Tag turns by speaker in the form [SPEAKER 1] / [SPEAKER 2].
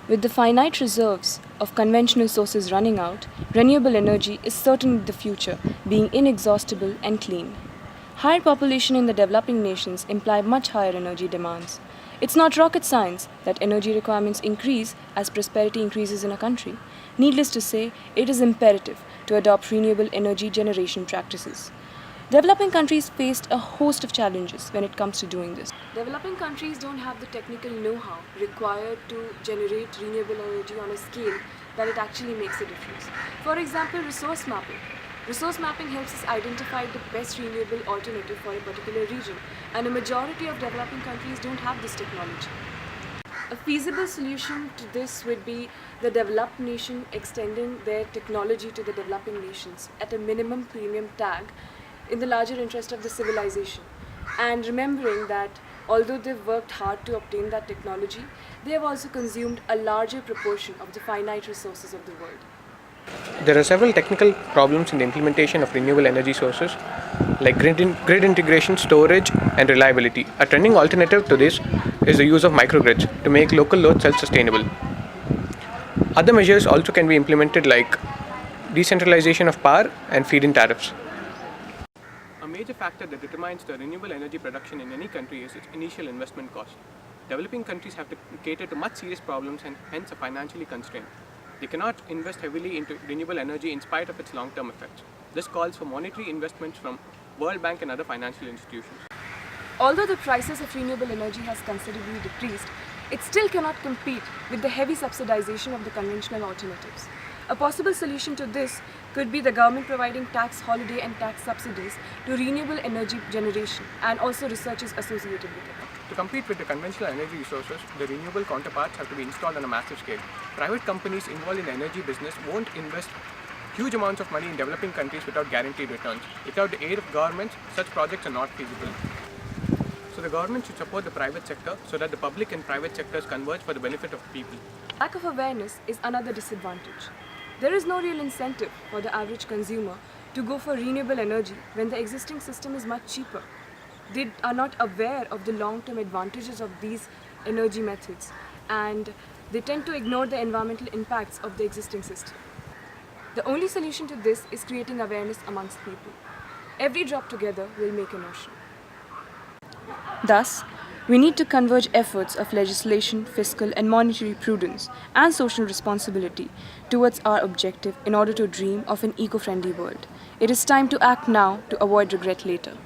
[SPEAKER 1] With the finite reserves of conventional sources running out, renewable energy is certainly the future, being inexhaustible and clean. Higher population in the developing nations imply much higher energy demands. It's not rocket science that energy requirements increase as prosperity increases in a country. Needless to say, it is imperative to adopt renewable energy generation practices. Developing countries faced a host of challenges when it comes to doing this. Developing countries don't have the technical know-how required to generate renewable energy on a scale that it actually makes a difference. For example, resource mapping. Resource mapping helps us identify the best renewable alternative for a particular region, and a majority of developing countries don't have this technology. A feasible solution to this would be the developed nation extending their technology to the developing nations at a minimum premium tag in the larger interest of the civilization, and remembering that although they've worked hard to obtain that technology, they have also consumed a larger proportion of the finite resources of the world.
[SPEAKER 2] There are several technical problems in the implementation of renewable energy sources, like grid integration, storage, and reliability. A trending alternative to this is the use of microgrids to make local loads self-sustainable. Other measures also can be implemented, like decentralization of power and feed-in tariffs. A major factor that determines the renewable energy production in any country is its initial investment cost. Developing countries have to cater to much serious problems and hence are financially constrained. They cannot invest heavily into renewable energy in spite of its long-term effects. This calls for monetary investments from World Bank and other financial institutions.
[SPEAKER 1] Although the prices of renewable energy has considerably decreased, it still cannot compete with the heavy subsidization of the conventional alternatives. A possible solution to this could be the government providing tax holiday and tax subsidies to renewable energy generation and also researches associated with it.
[SPEAKER 2] To compete with the conventional energy resources, the renewable counterparts have to be installed on a massive scale. Private companies involved in the energy business won't invest huge amounts of money in developing countries without guaranteed returns. Without the aid of governments, such projects are not feasible. So the government should support the private sector so that the public and private sectors converge for the benefit of the people.
[SPEAKER 1] Lack of awareness is another disadvantage. There is no real incentive for the average consumer to go for renewable energy when the existing system is much cheaper. They are not aware of the long-term advantages of these energy methods, and they tend to ignore the environmental impacts of the existing system. The only solution to this is creating awareness amongst people. Every drop together will make an ocean. Thus, we need to converge efforts of legislation, fiscal and monetary prudence, and social responsibility towards our objective in order to dream of an eco-friendly world. It is time to act now to avoid regret later.